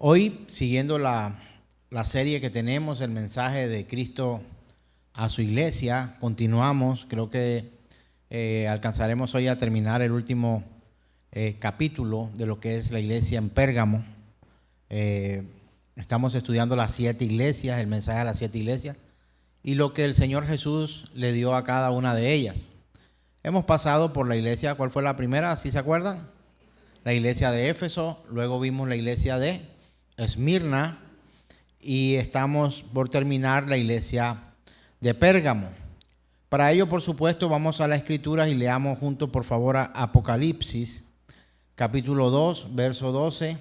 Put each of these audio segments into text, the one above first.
Hoy, siguiendo la serie que tenemos, el mensaje de Cristo a su iglesia, continuamos. Creo que alcanzaremos hoy a terminar el último capítulo de lo que es la iglesia en Pérgamo. Estamos estudiando las 7 iglesias, el mensaje a las 7 iglesias y lo que el Señor Jesús le dio a cada una de ellas. Hemos pasado por la iglesia, ¿cuál fue la primera? ¿Sí se acuerdan? La iglesia de Éfeso, luego vimos la iglesia de Esmirna y estamos por terminar la iglesia de Pérgamo. Para ello, por supuesto, vamos a las Escrituras y leamos juntos, por favor, a Apocalipsis, capítulo 2, verso 12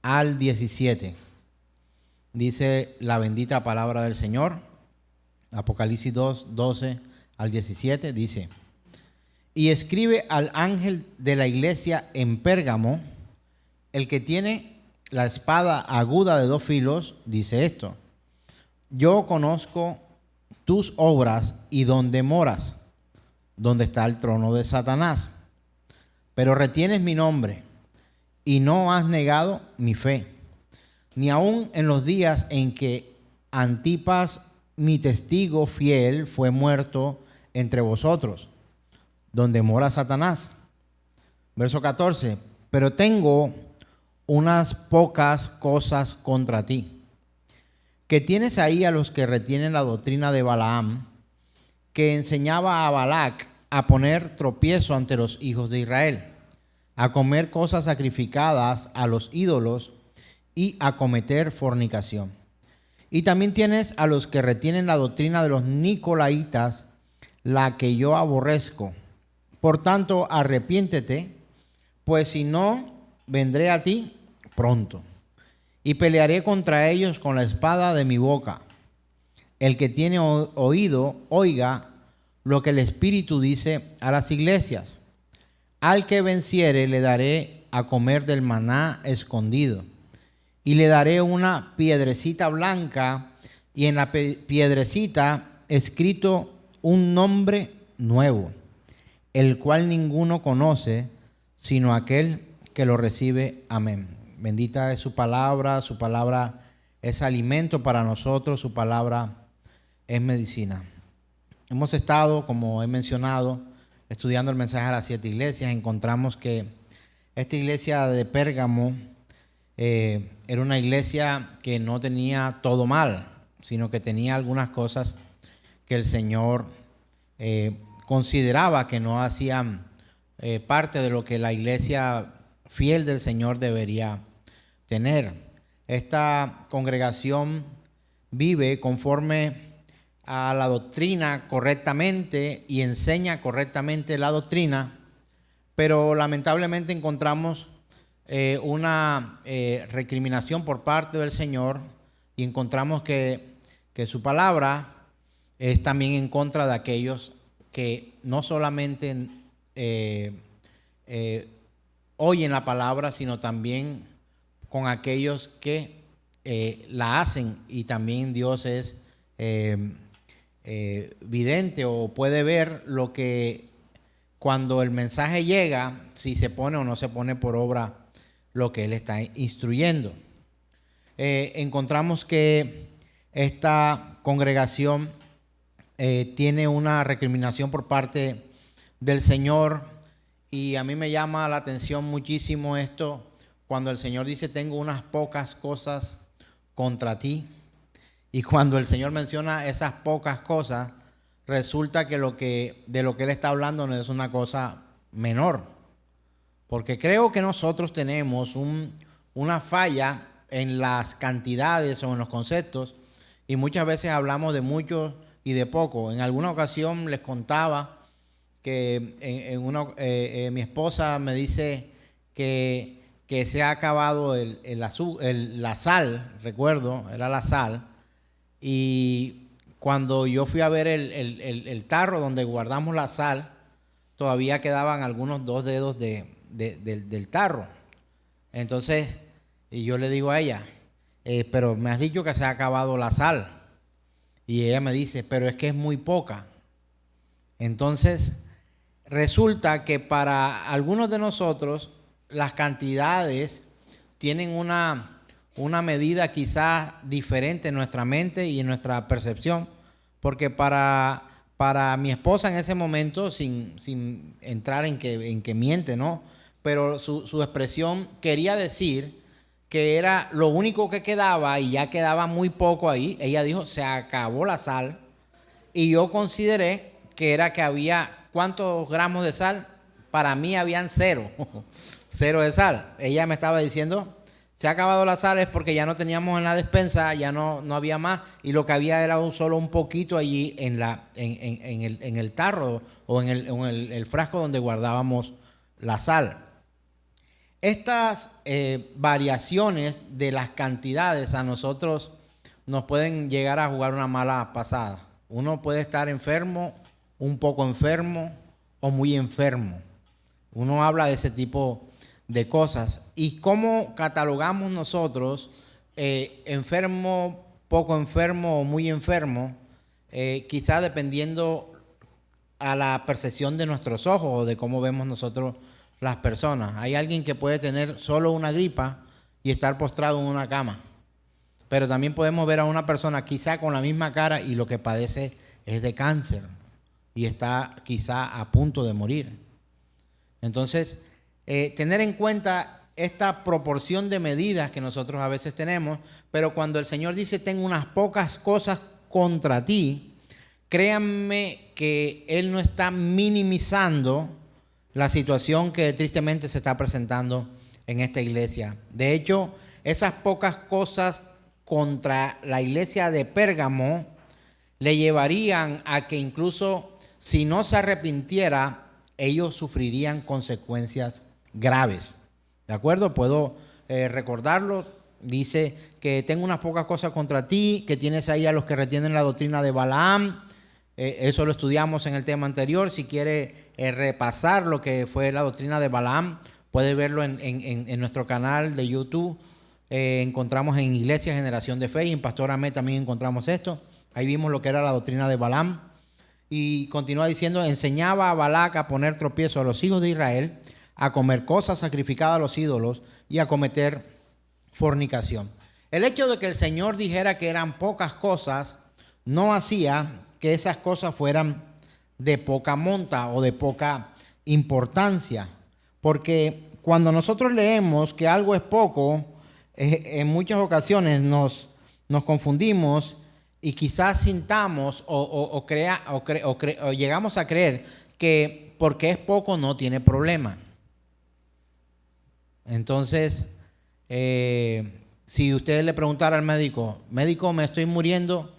al 17. Dice la bendita palabra del Señor. Apocalipsis 2, 12 al 17 dice: y escribe al ángel de la iglesia en Pérgamo, el que tiene la espada aguda de 2 filos, dice esto: yo conozco tus obras y dónde moras, donde está el trono de Satanás, pero retienes mi nombre y no has negado mi fe, ni aun en los días en que Antipas, mi testigo fiel, fue muerto entre vosotros, donde mora Satanás. Verso 14: pero tengo unas pocas cosas contra ti, que tienes ahí a los que retienen la doctrina de Balaam, que enseñaba a Balac a poner tropiezo ante los hijos de Israel, a comer cosas sacrificadas a los ídolos y a cometer fornicación. Y también tienes a los que retienen la doctrina de los nicolaitas, la que yo aborrezco. Por tanto, arrepiéntete, pues si no, vendré a ti pronto y pelearé contra ellos con la espada de mi boca. El que tiene oído, oiga lo que el Espíritu dice a las iglesias. Al que venciere le daré a comer del maná escondido, y le daré una piedrecita blanca, y en la piedrecita escrito un nombre nuevo, el cual ninguno conoce sino aquel que lo recibe. Amén. Bendita es su palabra es alimento para nosotros, su palabra es medicina. Hemos estado, como he mencionado, estudiando el mensaje a las 7 iglesias. Encontramos que esta iglesia de Pérgamo era una iglesia que no tenía todo mal, sino que tenía algunas cosas que el Señor consideraba que no hacían parte de lo que la iglesia fiel del Señor debería tener. Esta congregación vive conforme a la doctrina correctamente y enseña correctamente la doctrina, pero lamentablemente encontramos una recriminación por parte del Señor, y encontramos que su palabra es también en contra de aquellos que no solamente oyen la palabra, sino también con aquellos que la hacen. Y también Dios es vidente, o puede ver lo que, cuando el mensaje llega, si se pone o no se pone por obra lo que Él está instruyendo. Encontramos que esta congregación tiene una recriminación por parte del Señor, y a mí me llama la atención muchísimo esto cuando el Señor dice: tengo unas pocas cosas contra ti. Y cuando el Señor menciona esas pocas cosas, resulta que de lo que Él está hablando no es una cosa menor, porque creo que nosotros tenemos una falla en las cantidades o en los conceptos, y muchas veces hablamos de mucho y de poco. En alguna ocasión les contaba que mi esposa me dice que se ha acabado la sal, recuerdo, era la sal, y cuando yo fui a ver el tarro donde guardamos la sal, todavía quedaban algunos 2 dedos del tarro. Entonces, y yo le digo a ella, pero me has dicho que se ha acabado la sal. Y ella me dice, pero es que es muy poca. Entonces, resulta que para algunos de nosotros las cantidades tienen una medida quizás diferente en nuestra mente y en nuestra percepción, porque para mi esposa en ese momento, sin entrar en que miente, ¿no? Pero su expresión quería decir que era lo único que quedaba y ya quedaba muy poco ahí. Ella dijo, se acabó la sal. Y yo consideré que era que había, ¿cuántos gramos de sal? Para mí habían 0, 0 de sal. Ella me estaba diciendo, se ha acabado la sal es porque ya no teníamos en la despensa, ya no había más, y lo que había era solo un poquito allí en el tarro o en el frasco donde guardábamos la sal. Estas variaciones de las cantidades a nosotros nos pueden llegar a jugar una mala pasada. Uno puede estar enfermo, un poco enfermo o muy enfermo. Uno habla de ese tipo de cosas. ¿Y cómo catalogamos nosotros enfermo, poco enfermo o muy enfermo? Quizá dependiendo a la percepción de nuestros ojos o de cómo vemos nosotros las personas. Hay alguien que puede tener solo una gripa y estar postrado en una cama. Pero también podemos ver a una persona quizá con la misma cara y lo que padece es de cáncer y está quizá a punto de morir. Entonces, tener en cuenta esta proporción de medidas que nosotros a veces tenemos, pero cuando el Señor dice, tengo unas pocas cosas contra ti, créanme que Él no está minimizando la situación que tristemente se está presentando en esta iglesia. De hecho, esas pocas cosas contra la iglesia de Pérgamo le llevarían a que incluso si no se arrepintiera, ellos sufrirían consecuencias graves. ¿De acuerdo? Puedo recordarlo. Dice que tengo unas pocas cosas contra ti, que tienes ahí a los que retienen la doctrina de Balaam. Eso lo estudiamos en el tema anterior. Si quiere repasar lo que fue la doctrina de Balaam, puede verlo en nuestro canal de YouTube. Encontramos en Iglesia Generación de Fe y en Pastor Amé también encontramos esto. Ahí vimos lo que era la doctrina de Balaam. Y continúa diciendo, enseñaba a Balac a poner tropiezo a los hijos de Israel, a comer cosas sacrificadas a los ídolos y a cometer fornicación. El hecho de que el Señor dijera que eran pocas cosas no hacía que esas cosas fueran de poca monta o de poca importancia. Porque cuando nosotros leemos que algo es poco, en muchas ocasiones nos confundimos y quizás sintamos o llegamos a creer que porque es poco no tiene problema. Entonces, si usted le preguntara al médico, me estoy muriendo,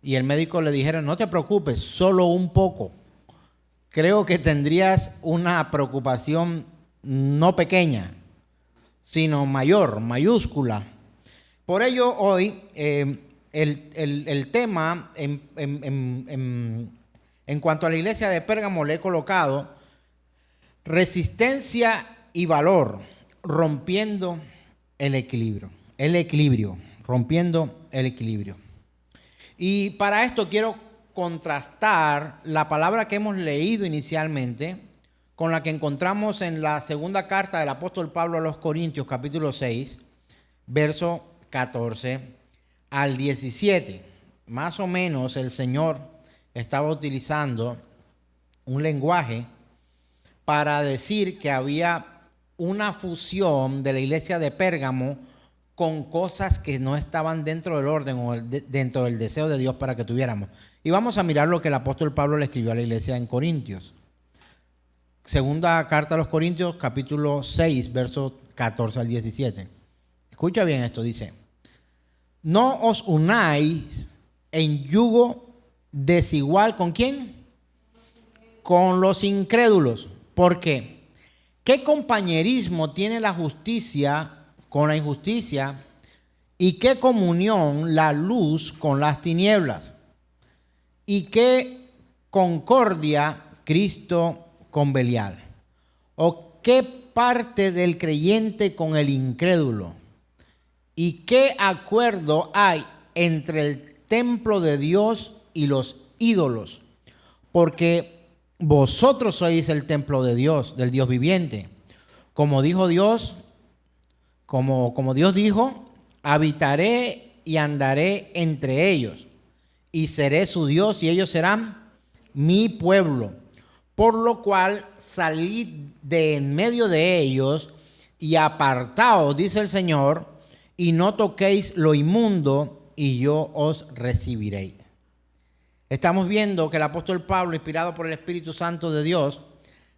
y el médico le dijera, no te preocupes, solo un poco, creo que tendrías una preocupación no pequeña, sino mayor, mayúscula. Por ello, hoy el tema en cuanto a la iglesia de Pérgamo le he colocado resistencia y valor, rompiendo el equilibrio, rompiendo el equilibrio. Y para esto quiero contrastar la palabra que hemos leído inicialmente con la que encontramos en la segunda carta del apóstol Pablo a los Corintios, capítulo 6, verso 14 al 17. Más o menos el Señor estaba utilizando un lenguaje para decir que había una fusión de la iglesia de Pérgamo con cosas que no estaban dentro del orden o dentro del deseo de Dios para que tuviéramos. Y vamos a mirar lo que el apóstol Pablo le escribió a la iglesia en Corintios. Segunda carta a los Corintios, capítulo 6, versos 14 al 17. Escucha bien esto, dice: no os unáis en yugo desigual, ¿con quién? Con los incrédulos. ¿Por qué? ¿Qué compañerismo tiene la justicia con la injusticia? ¿Y qué comunión la luz con las tinieblas? ¿Y qué concordia Cristo con Belial? ¿O qué parte del creyente con el incrédulo? ¿Y qué acuerdo hay entre el templo de Dios y los ídolos? Porque vosotros sois el templo de Dios, del Dios viviente. Como dijo Dios, como Dios dijo, habitaré y andaré entre ellos, y seré su Dios, y ellos serán mi pueblo. Por lo cual salid de en medio de ellos y apartaos, dice el Señor, y no toquéis lo inmundo, y yo os recibiré. Estamos viendo que el apóstol Pablo, inspirado por el Espíritu Santo de Dios,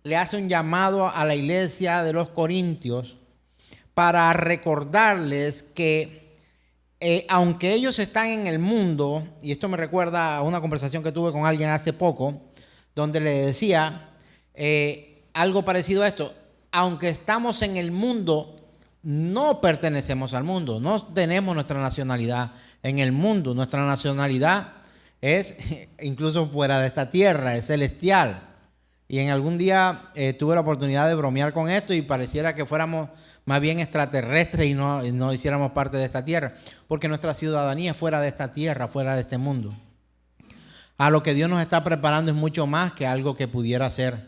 le hace un llamado a la iglesia de los Corintios para recordarles que aunque ellos están en el mundo, y esto me recuerda a una conversación que tuve con alguien hace poco, donde le decía algo parecido a esto: aunque estamos en el mundo, no pertenecemos al mundo, no tenemos nuestra nacionalidad en el mundo. Nuestra nacionalidad es incluso fuera de esta tierra, es celestial. Y en algún día tuve la oportunidad de bromear con esto y pareciera que fuéramos más bien extraterrestres y no hiciéramos parte de esta tierra, porque nuestra ciudadanía es fuera de esta tierra, fuera de este mundo. A lo que Dios nos está preparando es mucho más que algo que pudiera ser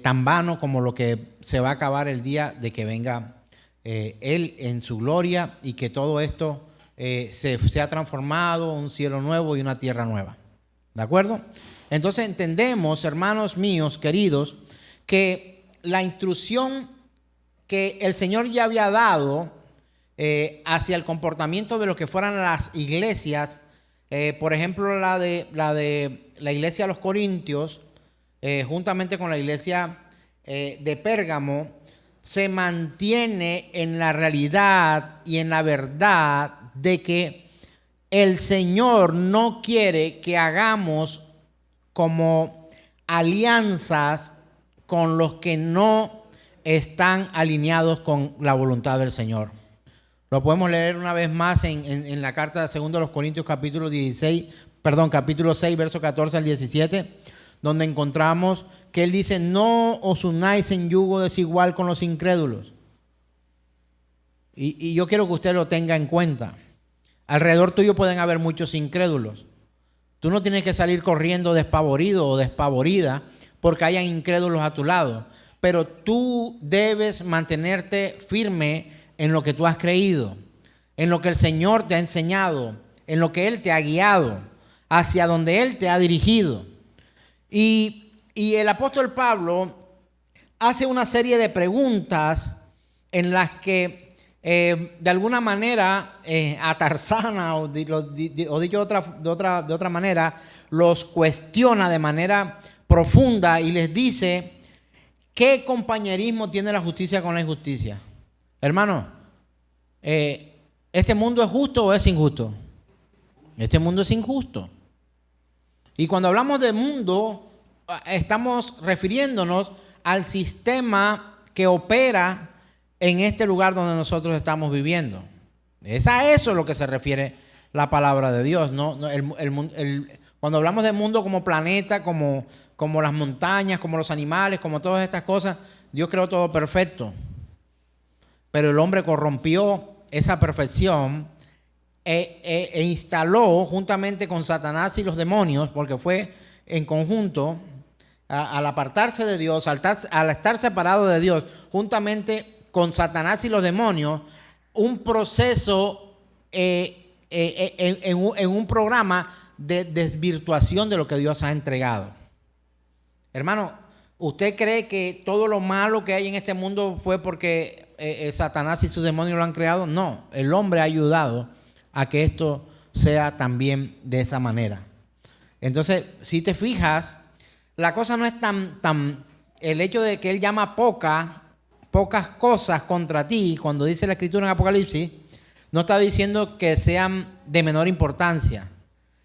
tan vano como lo que se va a acabar el día de que venga Él en su gloria, y que todo esto se ha transformado, un cielo nuevo y una tierra nueva. ¿De acuerdo? Entonces entendemos, hermanos míos queridos, que la instrucción que el Señor ya había dado hacia el comportamiento de lo que fueran las iglesias, por ejemplo la de la iglesia de los Corintios, juntamente con la iglesia de Pérgamo, se mantiene en la realidad y en la verdad de que el Señor no quiere que hagamos como alianzas con los que no están alineados con la voluntad del Señor. Lo podemos leer una vez más en la carta de 2 de los Corintios capítulo 6, verso 14 al 17, donde encontramos que él dice: no os unáis en yugo desigual con los incrédulos. Y yo quiero que usted lo tenga en cuenta. Alrededor tuyo pueden haber muchos incrédulos. Tú no tienes que salir corriendo despavorido o despavorida porque hayan incrédulos a tu lado, pero tú debes mantenerte firme en lo que tú has creído, en lo que el Señor te ha enseñado, en lo que Él te ha guiado, hacia donde Él te ha dirigido. Y el apóstol Pablo hace una serie de preguntas en las que de alguna manera atarzana o dicho de otra manera, los cuestiona de manera profunda y les dice: ¿qué compañerismo tiene la justicia con la injusticia? Hermano, ¿este mundo es justo o es injusto? Este mundo es injusto. Y cuando hablamos de mundo, estamos refiriéndonos al sistema que opera en este lugar donde nosotros estamos viviendo. Es a eso lo que se refiere la palabra de Dios. Cuando hablamos de mundo como planeta, como las montañas, como los animales, como todas estas cosas, Dios creó todo perfecto. Pero el hombre corrompió esa perfección e instaló juntamente con Satanás y los demonios, porque fue en conjunto, al apartarse de Dios, al estar separado de Dios, juntamente con Satanás y los demonios, un proceso en un programa de desvirtuación de lo que Dios ha entregado. Hermano, ¿usted cree que todo lo malo que hay en este mundo fue porque Satanás y sus demonios lo han creado? No, el hombre ha ayudado a que esto sea también de esa manera. Entonces, si te fijas, la cosa no es tan el hecho de que él llama pocas cosas contra ti, cuando dice la Escritura en Apocalipsis, no está diciendo que sean de menor importancia.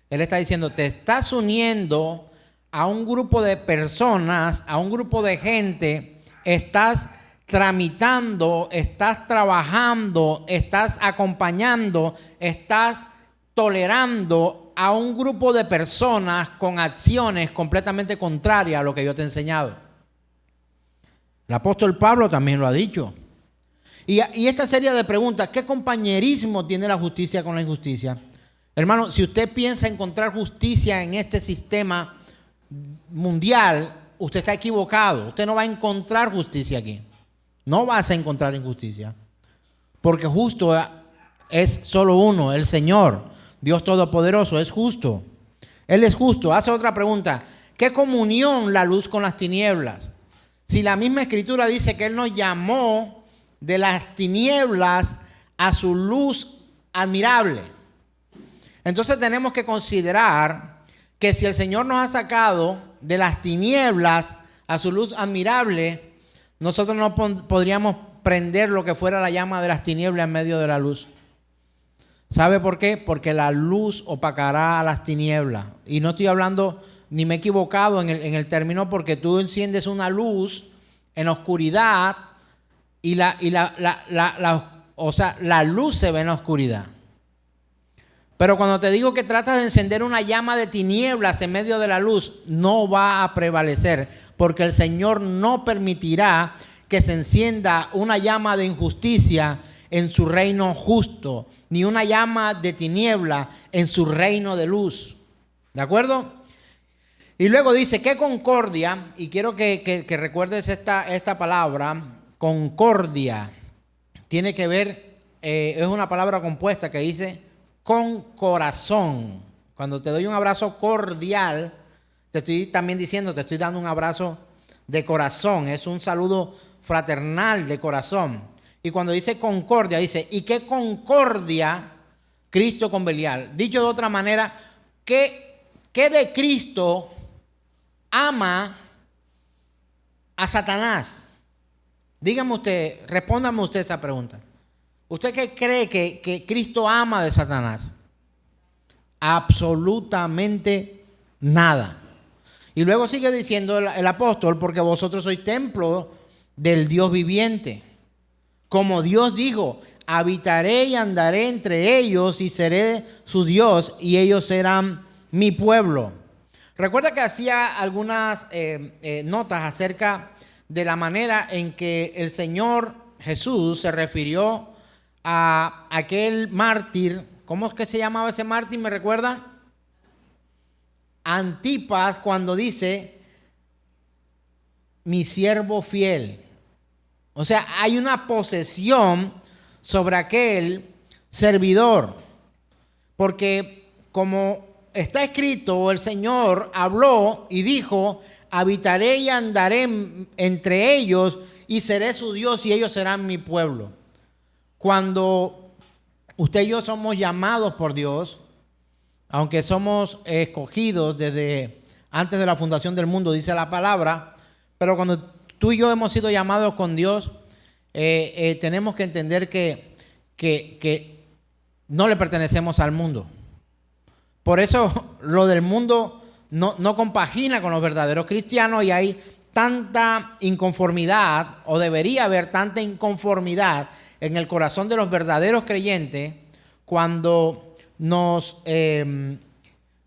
Él está diciendo: te estás uniendo a un grupo de personas, a un grupo de gente, estás tramitando, estás trabajando, estás acompañando, estás tolerando a un grupo de personas con acciones completamente contrarias a lo que yo te he enseñado. El apóstol Pablo también lo ha dicho. Y esta serie de preguntas: ¿qué compañerismo tiene la justicia con la injusticia? Hermano, si usted piensa encontrar justicia en este sistema mundial, usted está equivocado. Usted no va a encontrar justicia aquí. No vas a encontrar injusticia. porque justo es solo uno, el Señor, Dios Todopoderoso, es justo. Él es justo. Hace otra pregunta: ¿qué comunión la luz con las tinieblas? Si la misma Escritura dice que Él nos llamó de las tinieblas a su luz admirable. Entonces tenemos que considerar que si el Señor nos ha sacado de las tinieblas a su luz admirable, nosotros no podríamos prender lo que fuera la llama de las tinieblas en medio de la luz. ¿Sabe por qué? Porque la luz opacará a las tinieblas. Y no estoy hablando, ni me he equivocado en el término, porque tú enciendes una luz en oscuridad y la luz se ve en la oscuridad. Pero cuando te digo que tratas de encender una llama de tinieblas en medio de la luz, no va a prevalecer, porque el Señor no permitirá que se encienda una llama de injusticia en su reino justo, ni una llama de tiniebla en su reino de luz. ¿De acuerdo? Y luego dice, ¿qué concordia? Y quiero que recuerdes esta palabra, concordia. Tiene que ver, es una palabra compuesta que dice con corazón. Cuando te doy un abrazo cordial, te estoy también diciendo, te estoy dando un abrazo de corazón. Es un saludo fraternal de corazón. Y cuando dice concordia, dice, ¿y qué concordia Cristo con Belial? Dicho de otra manera, ¿qué de Cristo ama a Satanás? Dígame usted, respóndame usted esa pregunta. ¿Usted qué cree que Cristo ama de Satanás? Absolutamente nada. Y luego sigue diciendo el apóstol, porque vosotros sois templo del Dios viviente. Como Dios dijo, habitaré y andaré entre ellos y seré su Dios y ellos serán mi pueblo. Recuerda que hacía algunas notas acerca de la manera en que el Señor Jesús se refirió a aquel mártir. ¿Cómo es que se llamaba ese mártir? ¿Me recuerda? Antipas, cuando dice mi siervo fiel. O sea, hay una posesión sobre aquel servidor. Porque como está escrito, el Señor habló y dijo, habitaré y andaré entre ellos y seré su Dios y ellos serán mi pueblo. Cuando usted y yo somos llamados por Dios, aunque somos escogidos desde antes de la fundación del mundo, dice la palabra, pero cuando tú y yo hemos sido llamados con Dios, tenemos que entender que no le pertenecemos al mundo. Por eso lo del mundo no compagina con los verdaderos cristianos y hay tanta inconformidad, o debería haber tanta inconformidad en el corazón de los verdaderos creyentes cuando nos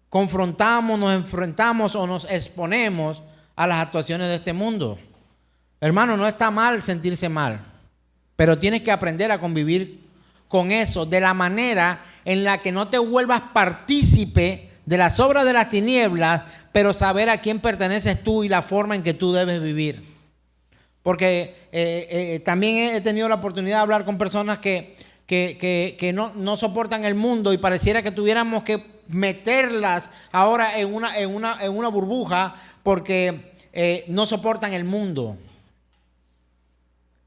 confrontamos, nos enfrentamos o nos exponemos a las actuaciones de este mundo. Hermano, no está mal sentirse mal, pero tienes que aprender a convivir con eso de la manera en la que no te vuelvas partícipe de las obras de las tinieblas, pero saber a quién perteneces tú y la forma en que tú debes vivir. Porque también he tenido la oportunidad de hablar con personas que no soportan el mundo y pareciera que tuviéramos que meterlas ahora en una burbuja porque no soportan el mundo.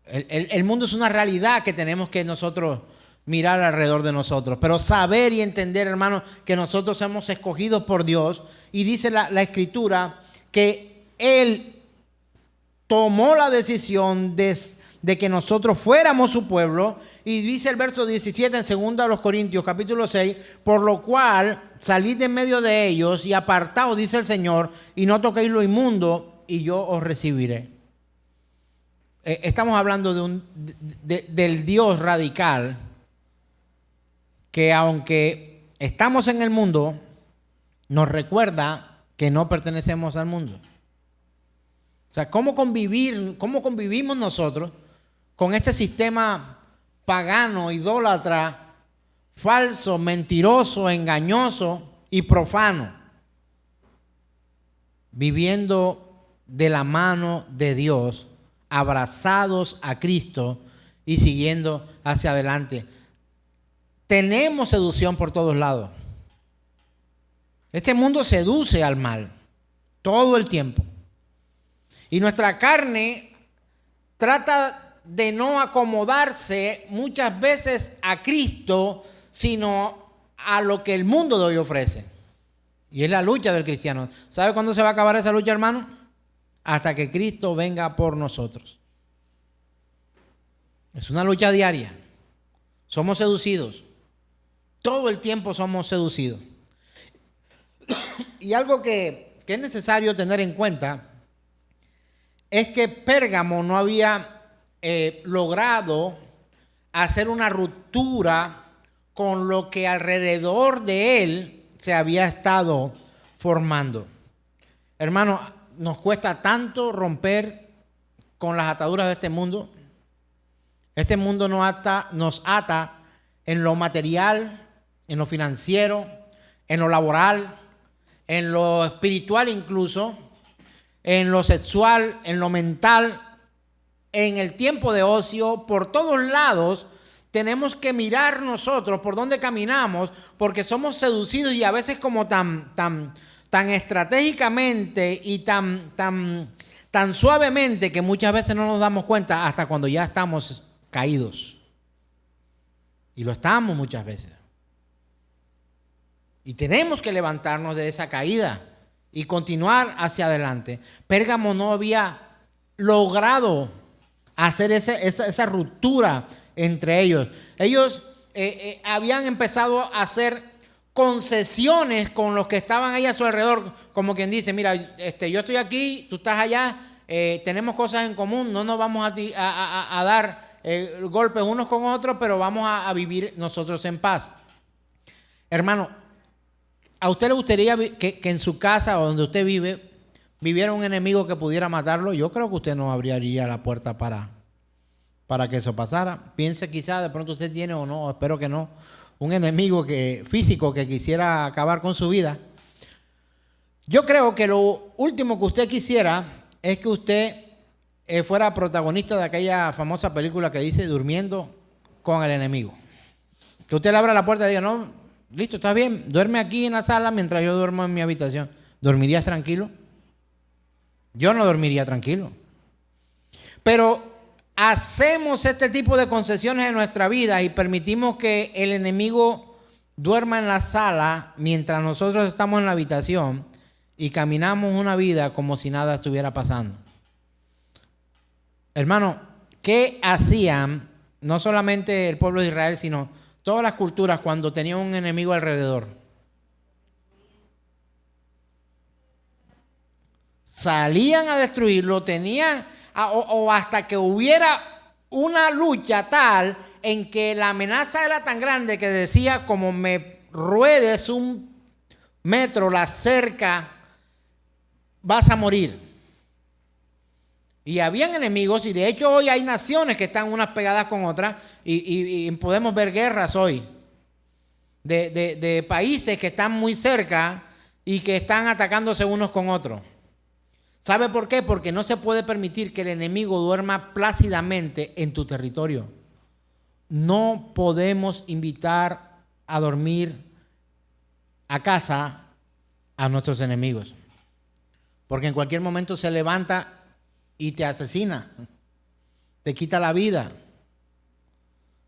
El mundo es una realidad que tenemos que nosotros mirar alrededor de nosotros, pero saber y entender, hermanos, que nosotros somos escogidos por Dios. Y dice la Escritura que Él tomó la decisión de que nosotros fuéramos su pueblo. Y dice el verso 17 en 2 Corintios capítulo 6, por lo cual salid de en medio de ellos y apartaos, dice el Señor, y no toquéis lo inmundo, y yo os recibiré. Estamos hablando del Dios radical, que aunque estamos en el mundo, nos recuerda que no pertenecemos al mundo. O sea, ¿cómo convivimos nosotros con este sistema pagano, idólatra, falso, mentiroso, engañoso y profano? Viviendo de la mano de Dios, abrazados a Cristo y siguiendo hacia adelante. Tenemos seducción por todos lados. Este mundo seduce al mal todo el tiempo. Y nuestra carne trata de no acomodarse muchas veces a Cristo, sino a lo que el mundo de hoy ofrece. Y es la lucha del cristiano. ¿Sabe cuándo se va a acabar esa lucha, hermano? Hasta que Cristo venga por nosotros. Es una lucha diaria. Somos seducidos. Todo el tiempo somos seducidos. Y algo que es necesario tener en cuenta es que Pérgamo no había logrado hacer una ruptura con lo que alrededor de él se había estado formando. Hermano, nos cuesta tanto romper con las ataduras de este mundo. Este mundo nos ata en lo material, en lo financiero, en lo laboral, en lo espiritual incluso, en lo sexual, en lo mental, en el tiempo de ocio, por todos lados. Tenemos que mirar nosotros por dónde caminamos, porque somos seducidos y a veces como tan estratégicamente y tan suavemente que muchas veces no nos damos cuenta hasta cuando ya estamos caídos. Y lo estamos muchas veces. Y tenemos que levantarnos de esa caída y continuar hacia adelante. Pérgamo no había logrado hacer esa ruptura entre ellos. Ellos habían empezado a hacer concesiones con los que estaban ahí a su alrededor, como quien dice, mira, yo estoy aquí, tú estás allá, tenemos cosas en común, no nos vamos a dar golpes unos con otros, pero vamos a vivir nosotros en paz. Hermano, ¿a usted le gustaría que en su casa o donde usted viviera un enemigo que pudiera matarlo? Yo creo que usted no abriría la puerta para que eso pasara. Piense quizá de pronto usted tiene o no, espero que no, un enemigo físico que quisiera acabar con su vida. Yo creo que lo último que usted quisiera es que usted fuera protagonista de aquella famosa película que dice Durmiendo con el enemigo. Que usted le abra la puerta y diga, no, listo, está bien, duerme aquí en la sala mientras yo duermo en mi habitación. ¿Dormirías tranquilo? Yo no dormiría tranquilo. Pero hacemos este tipo de concesiones en nuestra vida y permitimos que el enemigo duerma en la sala mientras nosotros estamos en la habitación y caminamos una vida como si nada estuviera pasando. Hermano, ¿qué hacían no solamente el pueblo de Israel, sino todas las culturas cuando tenían un enemigo alrededor? Salían a destruirlo, o hasta que hubiera una lucha tal en que la amenaza era tan grande que decía, como me ruedes 1 metro la cerca, vas a morir. Y habían enemigos, y de hecho hoy hay naciones que están unas pegadas con otras, y podemos ver guerras hoy de países que están muy cerca y que están atacándose unos con otros. ¿Sabe por qué? Porque no se puede permitir que el enemigo duerma plácidamente en tu territorio. No podemos invitar a dormir a casa a nuestros enemigos, porque en cualquier momento se levanta y te asesina, te quita la vida.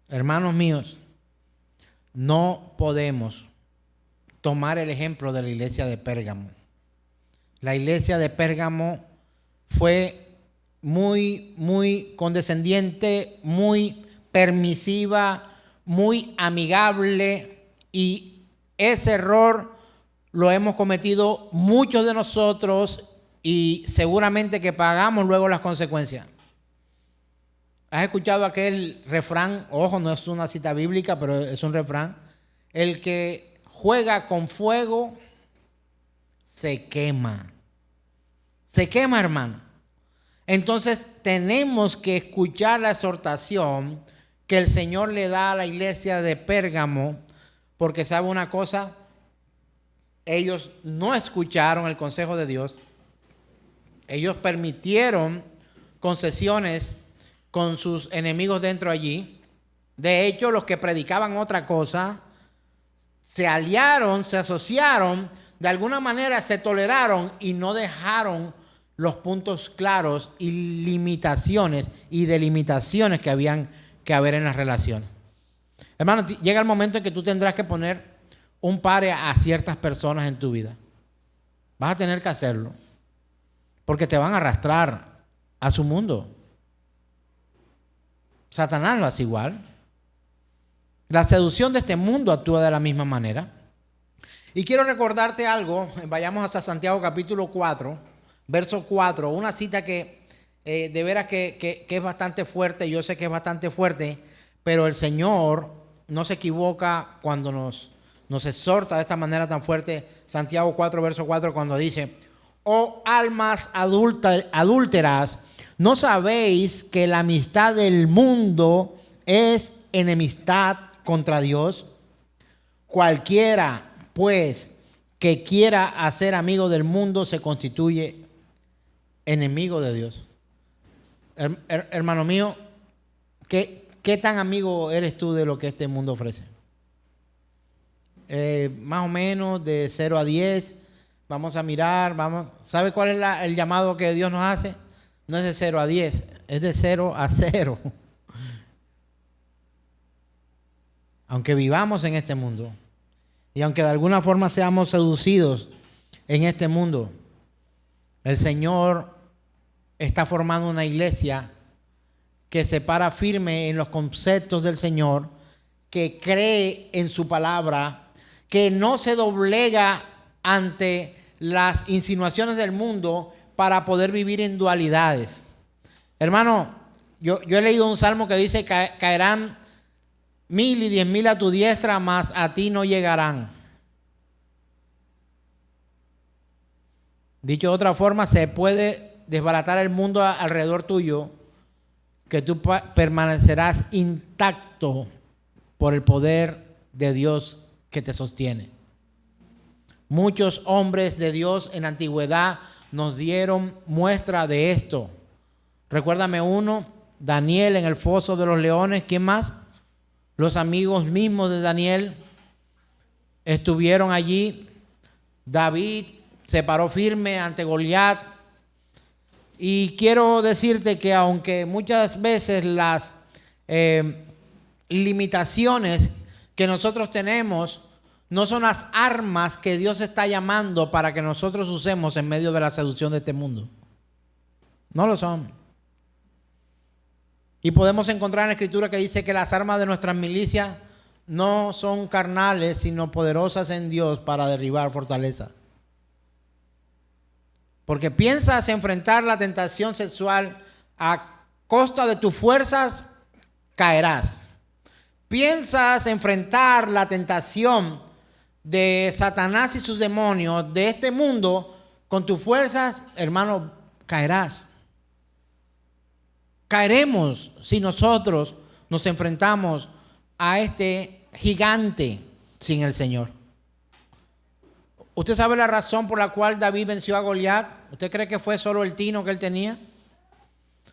Hermanos míos, no podemos tomar el ejemplo de la iglesia de Pérgamo. La iglesia de Pérgamo fue muy condescendiente, muy permisiva, muy amigable, y ese error lo hemos cometido muchos de nosotros y seguramente que pagamos luego las consecuencias. ¿Has escuchado aquel refrán? Ojo, no es una cita bíblica, pero es un refrán. El que juega con fuego se quema. Se quema, hermano. Entonces tenemos que escuchar la exhortación que el Señor le da a la iglesia de Pérgamo, porque sabe una cosa, ellos no escucharon el consejo de Dios. Ellos permitieron concesiones con sus enemigos dentro allí. De hecho, los que predicaban otra cosa se aliaron, se asociaron, de alguna manera se toleraron y no dejaron los puntos claros y limitaciones y delimitaciones que habían que haber en las relaciones. Hermano, llega el momento en que tú tendrás que poner un pare a ciertas personas en tu vida. Vas a tener que hacerlo, porque te van a arrastrar a su mundo. Satanás lo hace igual. La seducción de este mundo actúa de la misma manera. Y quiero recordarte algo. Vayamos a Santiago capítulo 4, verso 4. Una cita que de veras que es bastante fuerte. Yo sé que es bastante fuerte, pero el Señor no se equivoca cuando nos exhorta de esta manera tan fuerte. Santiago 4, verso 4, cuando dice: oh almas adúlteras, ¿no sabéis que la amistad del mundo es enemistad contra Dios? Cualquiera, pues, que quiera hacer amigo del mundo se constituye enemigo de Dios. Hermano mío, ¿qué tan amigo eres tú de lo que este mundo ofrece? Más o menos de 0 a 10. Vamos a mirar, ¿sabe cuál es el llamado que Dios nos hace? No es de 0 a 10, es de 0 a 0. Aunque vivamos en este mundo y aunque de alguna forma seamos seducidos en este mundo, el Señor está formando una iglesia que se para firme en los conceptos del Señor, que cree en su palabra, que no se doblega ante las insinuaciones del mundo para poder vivir en dualidades. Hermano, yo he leído un salmo que dice: caerán 1000 y 10,000 a tu diestra, mas a ti no llegarán. Dicho de otra forma, se puede desbaratar el mundo alrededor tuyo, que tú permanecerás intacto por el poder de Dios que te sostiene. Muchos hombres de Dios en la antigüedad nos dieron muestra de esto. Recuérdame uno: Daniel en el foso de los leones. ¿Quién más? Los amigos mismos de Daniel estuvieron allí. David se paró firme ante Goliat. Y quiero decirte que aunque muchas veces las limitaciones que nosotros tenemos no son las armas que Dios está llamando para que nosotros usemos en medio de la seducción de este mundo. No lo son. Y podemos encontrar en la Escritura que dice que las armas de nuestras milicias no son carnales, sino poderosas en Dios para derribar fortaleza. Porque piensas enfrentar la tentación sexual a costa de tus fuerzas, caerás. Piensas enfrentar la tentación de Satanás y sus demonios de este mundo con tus fuerzas, hermano, caerás. Caeremos si nosotros nos enfrentamos a este gigante sin el Señor. ¿Usted sabe la razón por la cual David venció a Goliat? ¿Usted cree que fue solo el tino que él tenía?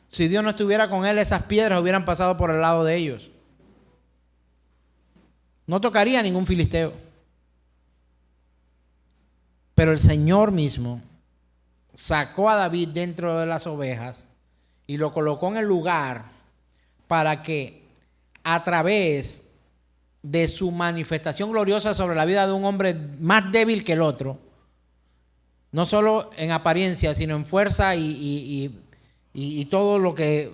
Si Dios no estuviera con él, esas piedras hubieran pasado por el lado de ellos. No tocaría a ningún filisteo. Pero el Señor mismo sacó a David dentro de las ovejas y lo colocó en el lugar para que a través de su manifestación gloriosa sobre la vida de un hombre más débil que el otro, no solo en apariencia, sino en fuerza y todo lo que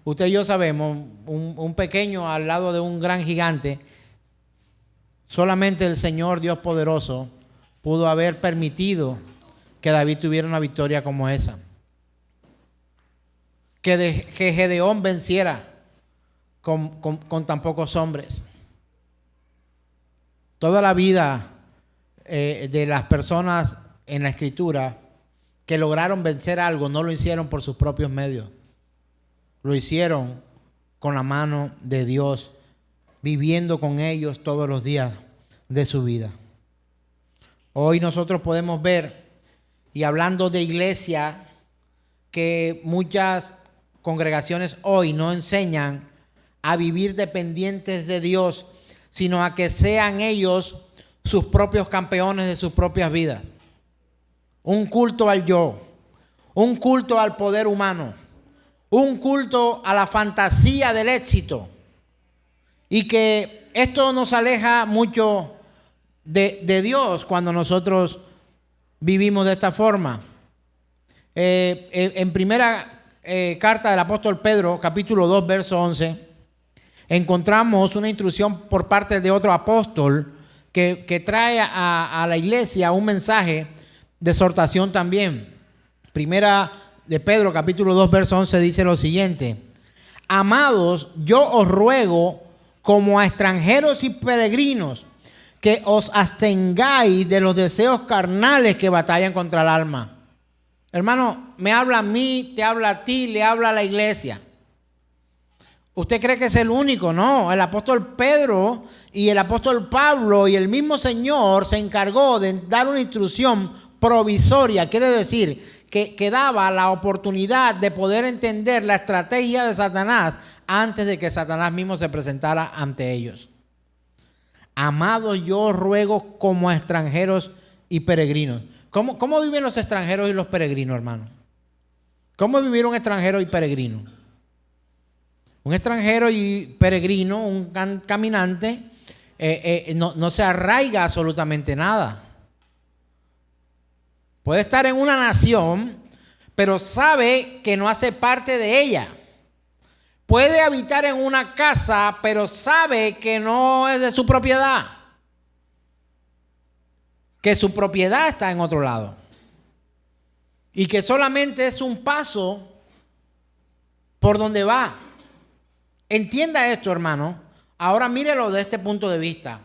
usted y yo sabemos, un pequeño al lado de un gran gigante, solamente el Señor Dios poderoso pudo haber permitido que David tuviera una victoria como esa. Que Gedeón venciera con tan pocos hombres. Toda la vida de las personas en la Escritura que lograron vencer algo no lo hicieron por sus propios medios. Lo hicieron con la mano de Dios, viviendo con ellos todos los días de su vida. Hoy nosotros podemos ver, y hablando de iglesia, que muchas congregaciones hoy no enseñan a vivir dependientes de Dios, sino a que sean ellos sus propios campeones de sus propias vidas. Un culto al yo, un culto al poder humano, un culto a la fantasía del éxito. Y que esto nos aleja mucho de Dios cuando nosotros vivimos de esta forma. En primera carta del apóstol Pedro, capítulo 2, verso 11, encontramos una instrucción por parte de otro apóstol que trae a la iglesia un mensaje de exhortación también. Primera de Pedro, capítulo 2, verso 11, dice lo siguiente: amados, yo os ruego como a extranjeros y peregrinos que os abstengáis de los deseos carnales que batallan contra el alma. Hermano, me habla a mí, te habla a ti, le habla a la iglesia. ¿Usted cree que es el único? No, el apóstol Pedro y el apóstol Pablo y el mismo Señor se encargó de dar una instrucción provisoria, quiere decir que daba la oportunidad de poder entender la estrategia de Satanás antes de que Satanás mismo se presentara ante ellos. Amados, yo os ruego como a extranjeros y peregrinos. ¿Cómo viven los extranjeros y los peregrinos, hermano? ¿Cómo vivir un extranjero y peregrino? Un extranjero y peregrino, un caminante, no se arraiga absolutamente nada. Puede estar en una nación, pero sabe que no hace parte de ella. Puede habitar en una casa, pero sabe que no es de su propiedad. Que su propiedad está en otro lado. Y que solamente es un paso por donde va. Entienda esto, hermano. Ahora mírelo de este punto de vista.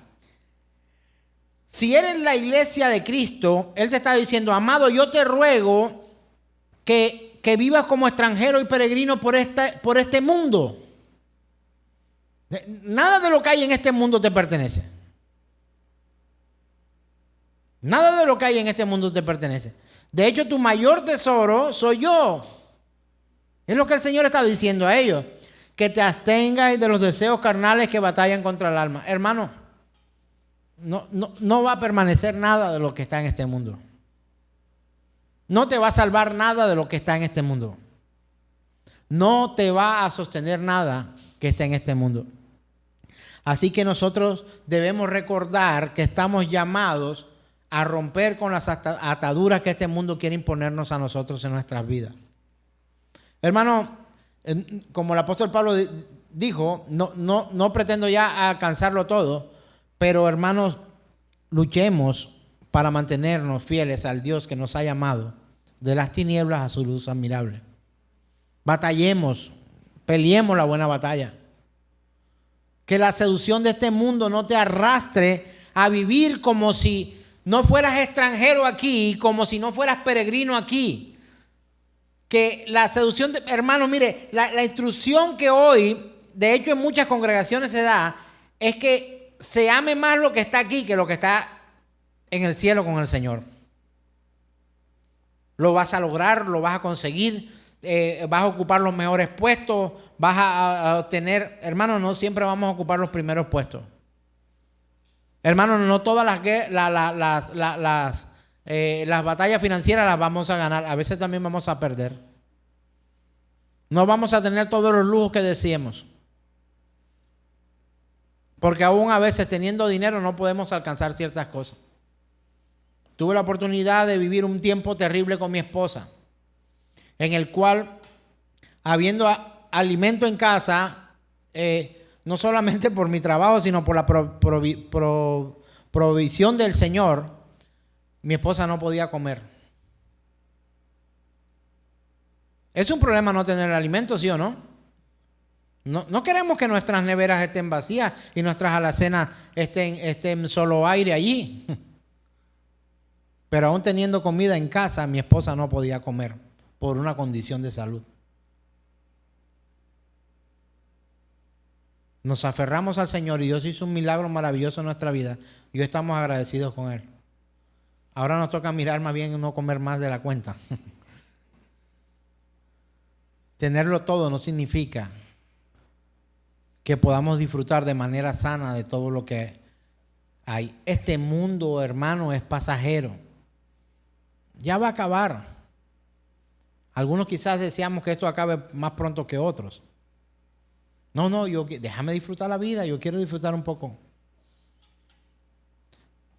Si eres la iglesia de Cristo, Él te está diciendo: amado, yo te ruego que vivas como extranjero y peregrino por este mundo. Nada de lo que hay en este mundo te pertenece. Nada de lo que hay en este mundo te pertenece. De hecho, tu mayor tesoro soy yo. Es lo que el Señor está diciendo a ellos. Que te abstengas de los deseos carnales que batallan contra el alma. Hermano, no va a permanecer nada de lo que está en este mundo. No te va a salvar nada de lo que está en este mundo. No te va a sostener nada que está en este mundo. Así que nosotros debemos recordar que estamos llamados a romper con las ataduras que este mundo quiere imponernos a nosotros en nuestras vidas. Hermano, como el apóstol Pablo dijo, no pretendo ya alcanzarlo todo, pero hermanos, luchemos para mantenernos fieles al Dios que nos ha llamado de las tinieblas a su luz admirable. Batallemos, peleemos la buena batalla. Que la seducción de este mundo no te arrastre a vivir como si no fueras extranjero aquí, como si no fueras peregrino aquí. Que la seducción, hermano, mire, la instrucción que hoy, de hecho en muchas congregaciones se da, es que se ame más lo que está aquí que lo que está en el cielo con el Señor. Lo vas a lograr, lo vas a conseguir, vas a ocupar los mejores puestos, vas a obtener, hermano, no siempre vamos a ocupar los primeros puestos. Hermano, no todas las batallas financieras las vamos a ganar, a veces también vamos a perder. No vamos a tener todos los lujos que deseemos. Porque aún a veces teniendo dinero no podemos alcanzar ciertas cosas. Tuve la oportunidad de vivir un tiempo terrible con mi esposa, en el cual, habiendo alimento en casa, no solamente por mi trabajo, sino por la provisión del Señor, mi esposa no podía comer. Es un problema no tener alimento, ¿sí o no? No queremos que nuestras neveras estén vacías y nuestras alacenas estén solo aire allí. Pero aún teniendo comida en casa, mi esposa no podía comer por una condición de salud. Nos aferramos al Señor y Dios hizo un milagro maravilloso en nuestra vida y hoy estamos agradecidos con Él. Ahora nos toca mirar más bien no comer más de la cuenta. tenerlo todo no significa que podamos disfrutar de manera sana de todo lo que hay. Este mundo, hermano, es pasajero. Ya va a acabar. Algunos quizás deseamos que esto acabe más pronto que otros. No, déjame disfrutar la vida, yo quiero disfrutar un poco.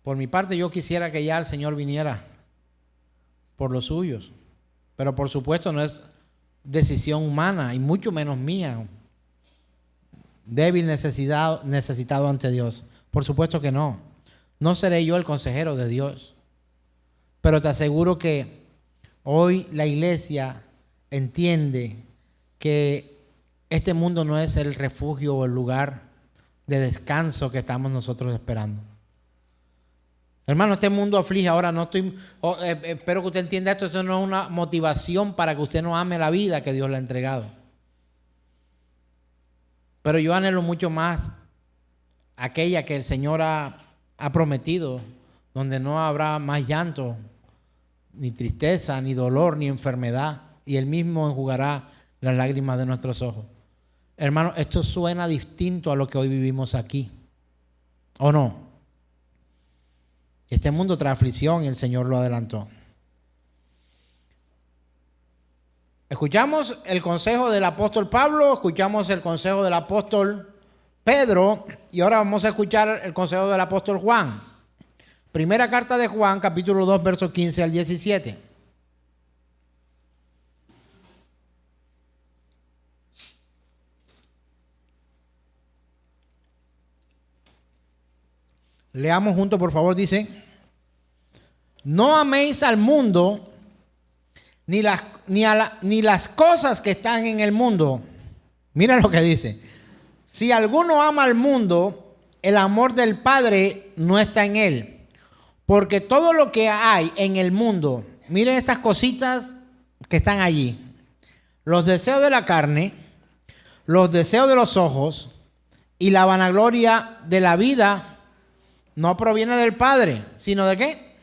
Por mi parte, yo quisiera que ya el Señor viniera por los suyos. Pero por supuesto no es decisión humana y mucho menos mía. Débil, necesitado ante Dios. Por supuesto que no. No seré yo el consejero de Dios. Pero te aseguro que hoy la iglesia entiende que este mundo no es el refugio o el lugar de descanso que estamos nosotros esperando. Hermano, este mundo aflige. Ahora espero que usted entienda esto. Esto no es una motivación para que usted no ame la vida que Dios le ha entregado. Pero yo anhelo mucho más aquella que el Señor ha prometido, donde no habrá más llanto, ni tristeza, ni dolor, ni enfermedad, y Él mismo enjugará las lágrimas de nuestros ojos. Hermano, esto suena distinto a lo que hoy vivimos aquí, ¿o no? Este mundo trae aflicción y el Señor lo adelantó. Escuchamos el consejo del apóstol Pablo, escuchamos el consejo del apóstol Pedro y ahora vamos a escuchar el consejo del apóstol Juan. Primera carta de Juan, capítulo 2, versos 15 al 17. Leamos juntos, por favor, dice: no améis al mundo ni las cosas que están en el mundo. Mira lo que dice: si alguno ama al mundo, el amor del Padre no está en él. Porque todo lo que hay en el mundo, miren esas cositas que están allí: los deseos de la carne, los deseos de los ojos y la vanagloria de la vida, no proviene del Padre, sino ¿de qué?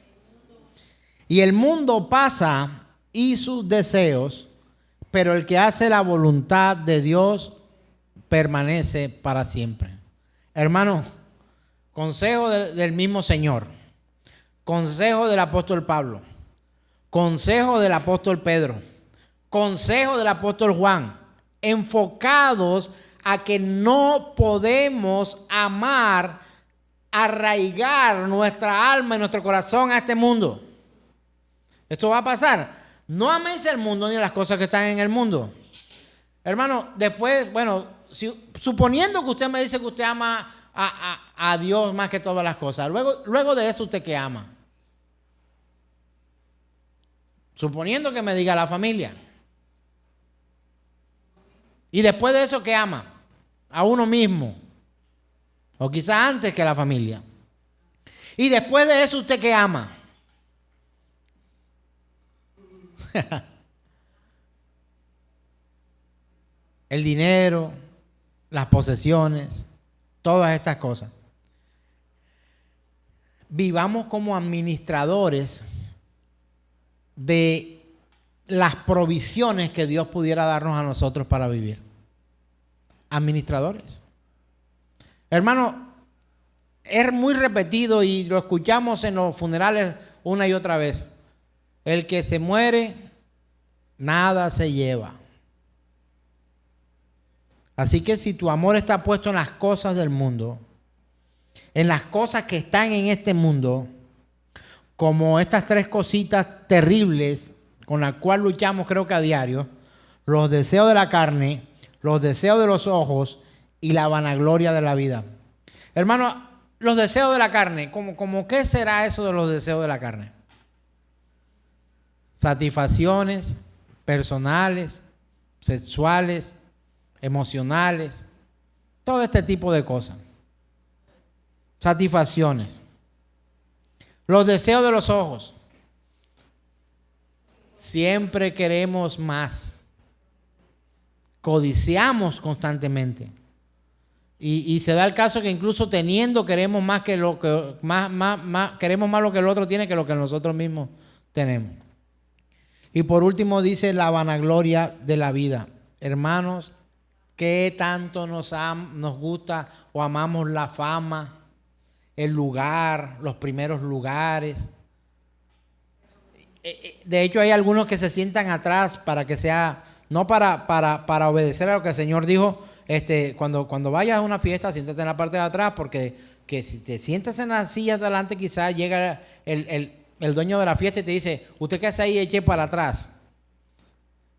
Y el mundo pasa y sus deseos, pero el que hace la voluntad de Dios permanece para siempre. Hermano, consejo del mismo Señor, consejo del apóstol Pablo, consejo del apóstol Pedro, consejo del apóstol Juan, enfocados a que no podemos amar, arraigar nuestra alma y nuestro corazón a este mundo. Esto va a pasar. No améis el mundo ni las cosas que están en el mundo. Hermano, después, suponiendo que usted me dice que usted ama a Dios más que todas las cosas, luego de eso, ¿usted qué ama? Suponiendo que me diga la familia. Y después de eso, ¿qué ama? A uno mismo. O quizás antes que la familia. Y después de eso, ¿usted qué ama? El dinero, las posesiones, todas estas cosas. Vivamos como administradores de las provisiones que Dios pudiera darnos a nosotros para vivir. Administradores. Hermano, es muy repetido y lo escuchamos en los funerales una y otra vez. El que se muere, nada se lleva. Así que si tu amor está puesto en las cosas del mundo, en las cosas que están en este mundo, como estas tres cositas terribles con las cuales luchamos creo que a diario: los deseos de la carne, los deseos de los ojos y la vanagloria de la vida. Hermano, los deseos de la carne, ¿cómo qué será eso de los deseos de la carne? Satisfacciones personales, sexuales, emocionales, todo este tipo de cosas. Satisfacciones. Los deseos de los ojos. Siempre queremos más. Codiciamos constantemente. Y se da el caso que incluso teniendo queremos más que lo que queremos más lo que el otro tiene que lo que nosotros mismos tenemos. Y por último dice la vanagloria de la vida. hermanos, qué tanto nos gusta o amamos la fama, el lugar, los primeros lugares. De hecho, hay algunos que se sientan atrás para que sea, no para obedecer a lo que el Señor dijo. Cuando vayas a una fiesta, siéntate en la parte de atrás, porque que si te sientas en las sillas de adelante, quizás llega el dueño de la fiesta y te dice, usted qué hace ahí, eche para atrás.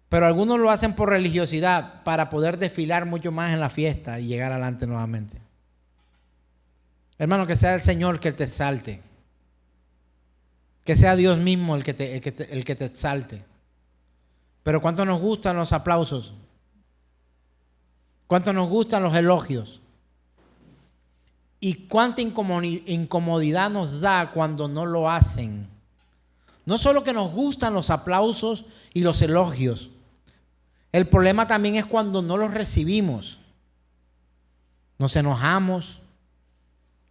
Pero algunos lo hacen por religiosidad, para poder desfilar mucho más en la fiesta y llegar adelante nuevamente. Hermano, que sea el Señor que te exalte. Que sea Dios mismo el que te exalte. Pero ¿cuánto nos gustan los aplausos? ¿Cuánto nos gustan los elogios? ¿Y cuánta incomodidad nos da cuando no lo hacen? No solo que nos gustan los aplausos y los elogios. El problema también es cuando no los recibimos. Nos enojamos,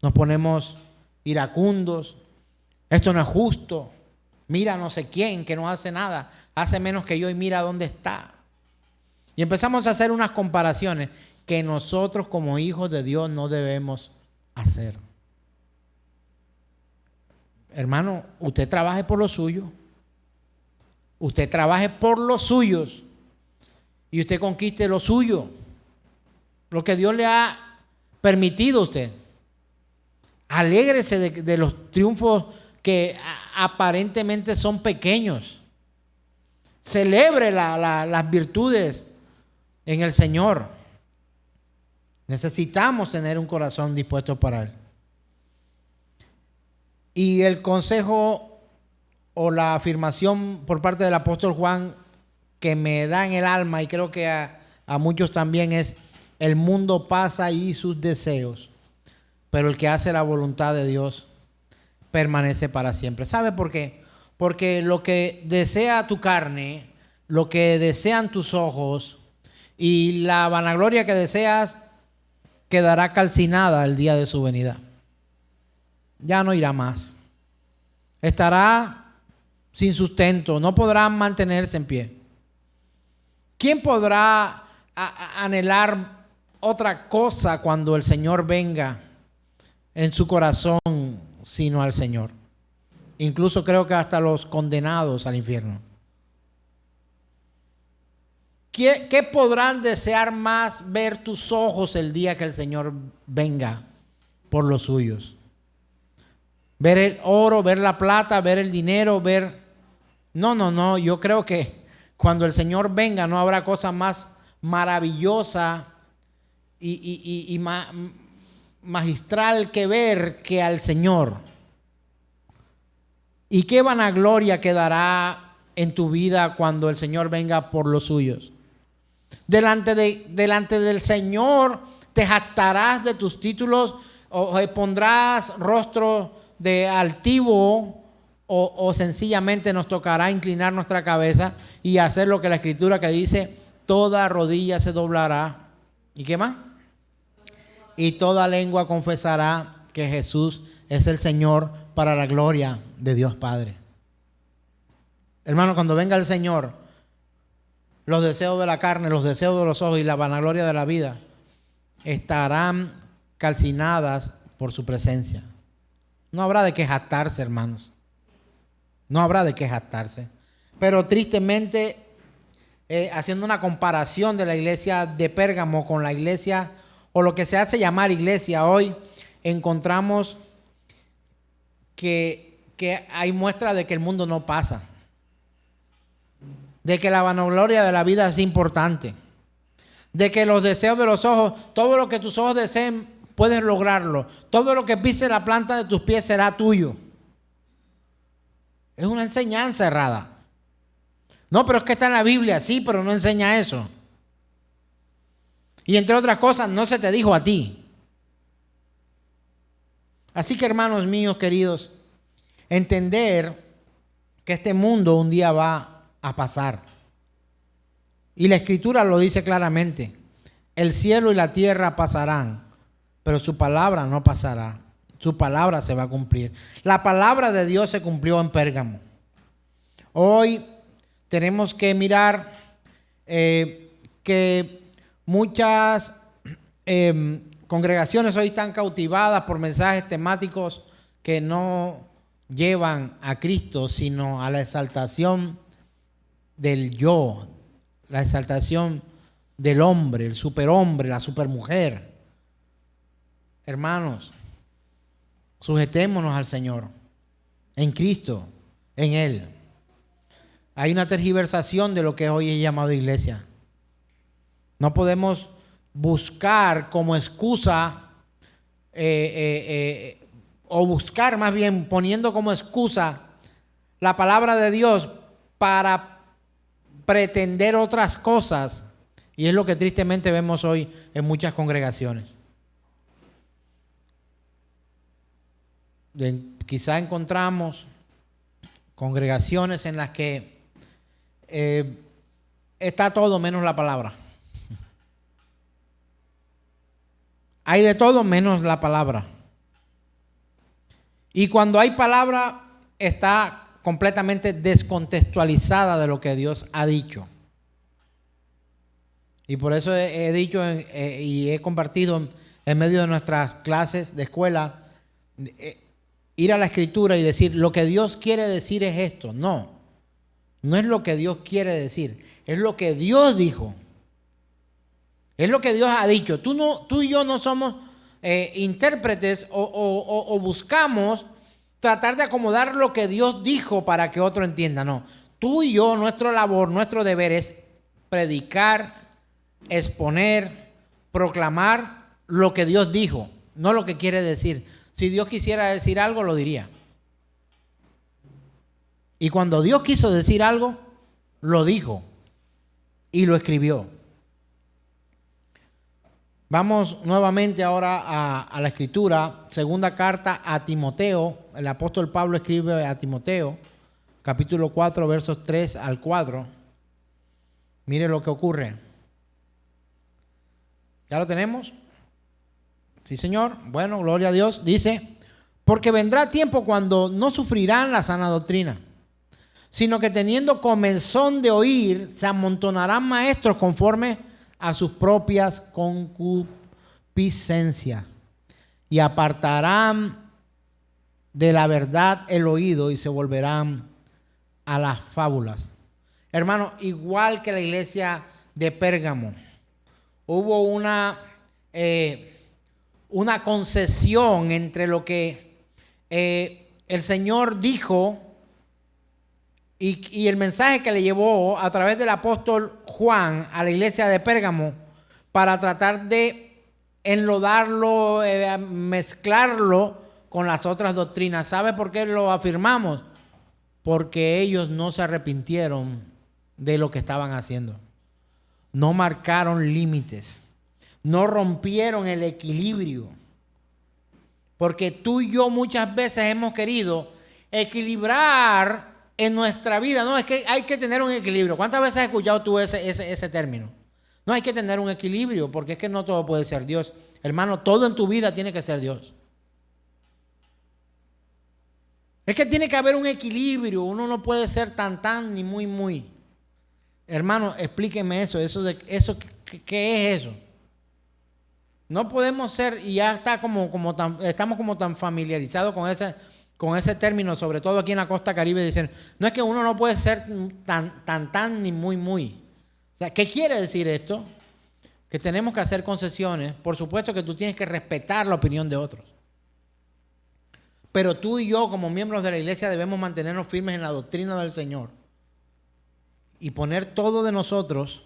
nos ponemos iracundos. Esto no es justo. Mira no sé quién que no hace nada. Hace menos que yo y mira dónde está. Y empezamos a hacer unas comparaciones que nosotros como hijos de Dios no debemos hacer. Hermano, usted trabaje por lo suyo. Usted trabaje por los suyos. Y usted conquiste lo suyo. Lo que Dios le ha permitido a usted. Alégrese de los triunfos que aparentemente son pequeños. Celebre las virtudes en el Señor. Necesitamos tener un corazón dispuesto para Él. Y el consejo o la afirmación por parte del apóstol Juan que me da en el alma, y creo que a muchos también, es: el mundo pasa y sus deseos, pero el que hace la voluntad de Dios permanece para siempre. ¿Sabe por qué? Porque lo que desea tu carne, lo que desean tus ojos y la vanagloria que deseas quedará calcinada el día de su venida. Ya no irá más. Estará sin sustento, no podrá mantenerse en pie. ¿Quién podrá anhelar otra cosa cuando el Señor venga en su corazón sino al Señor? Incluso creo que hasta los condenados al infierno. ¿Qué podrán desear más ver tus ojos el día que el Señor venga por los suyos? Ver el oro, ver la plata, ver el dinero, ver... No. Yo creo que cuando el Señor venga no habrá cosa más maravillosa y magistral que ver que al Señor. ¿Y qué vanagloria quedará en tu vida cuando el Señor venga por los suyos? Delante del Señor te jactarás de tus títulos o pondrás rostro de altivo, o sencillamente nos tocará inclinar nuestra cabeza y hacer lo que la Escritura que dice: toda rodilla se doblará. ¿Y qué más? Y toda lengua confesará que Jesús es el Señor, para la gloria de Dios Padre. Hermano, cuando venga el Señor, los deseos de la carne, los deseos de los ojos y la vanagloria de la vida estarán calcinadas por su presencia. No habrá de qué jactarse, hermanos. No habrá de qué jactarse. Pero tristemente, haciendo una comparación de la iglesia de Pérgamo con la iglesia, o lo que se hace llamar iglesia hoy, encontramos que hay muestra de que el mundo no pasa. De que la vanagloria de la vida es importante. De que los deseos de los ojos, todo lo que tus ojos deseen, puedes lograrlo. Todo lo que pise la planta de tus pies será tuyo. Es una enseñanza errada. No, pero es que está en la Biblia, sí, pero no enseña eso. Y entre otras cosas, no se te dijo a ti. Así que, hermanos míos queridos, entender que este mundo un día va a pasar. Y la Escritura lo dice claramente: el cielo y la tierra pasarán, pero su palabra no pasará. Su palabra se va a cumplir. La palabra de Dios se cumplió en Pérgamo. Hoy tenemos que mirar qué que muchas congregaciones hoy están cautivadas por mensajes temáticos que no llevan a Cristo, sino a la exaltación del yo, la exaltación del hombre, el superhombre, la supermujer. Hermanos, sujetémonos al Señor, en Cristo, en Él. Hay una tergiversación de lo que hoy es llamado iglesia. No podemos buscar como excusa, o buscar más bien poniendo como excusa la palabra de Dios para pretender otras cosas. Y es lo que tristemente vemos hoy en muchas congregaciones. Quizá encontramos congregaciones en las que está todo menos la palabra. Hay de todo menos la palabra. Y cuando hay palabra, está completamente descontextualizada de lo que Dios ha dicho. Y por eso he dicho y he compartido en medio de nuestras clases de escuela, ir a la Escritura y decir, lo que Dios quiere decir es esto. No, no es lo que Dios quiere decir, es lo que Dios dijo. Es lo que Dios ha dicho. Tú y yo no somos intérpretes o buscamos tratar de acomodar lo que Dios dijo para que otro entienda. No, tú y yo, nuestra labor, nuestro deber es predicar, exponer, proclamar lo que Dios dijo, no lo que quiere decir. Si Dios quisiera decir algo, lo diría. Y cuando Dios quiso decir algo, lo dijo y lo escribió. Vamos nuevamente ahora a la Escritura, segunda carta a Timoteo. El apóstol Pablo escribe a Timoteo, capítulo 4, versos 3 al 4. Mire lo que ocurre. ¿Ya lo tenemos? Sí, Señor. Bueno, gloria a Dios. Dice, porque vendrá tiempo cuando no sufrirán la sana doctrina, sino que teniendo comezón de oír, se amontonarán maestros conforme a sus propias concupiscencias, y apartarán de la verdad el oído y se volverán a las fábulas. Hermano, igual que la iglesia de Pérgamo, hubo una concesión entre lo que el Señor dijo y el mensaje que le llevó a través del apóstol Juan a la iglesia de Pérgamo para tratar de enlodarlo, mezclarlo con las otras doctrinas. ¿Sabe por qué lo afirmamos? Porque ellos no se arrepintieron de lo que estaban haciendo. No marcaron límites. No rompieron el equilibrio. Porque tú y yo muchas veces hemos querido equilibrar en nuestra vida. No, es que hay que tener un equilibrio. ¿Cuántas veces has escuchado tú ese término? No, hay que tener un equilibrio, porque es que no todo puede ser Dios. Hermano, todo en tu vida tiene que ser Dios. Es que tiene que haber un equilibrio. Uno no puede ser tan ni muy. Hermano, explíqueme eso. ¿Qué es eso? No podemos ser, y ya está estamos como tan familiarizados con ese término, sobre todo aquí en la costa caribe, dicen, no es que uno no puede ser tan ni muy. O sea, ¿qué quiere decir esto? Que tenemos que hacer concesiones. Por supuesto que tú tienes que respetar la opinión de otros. Pero tú y yo, como miembros de la iglesia, debemos mantenernos firmes en la doctrina del Señor y poner todo de nosotros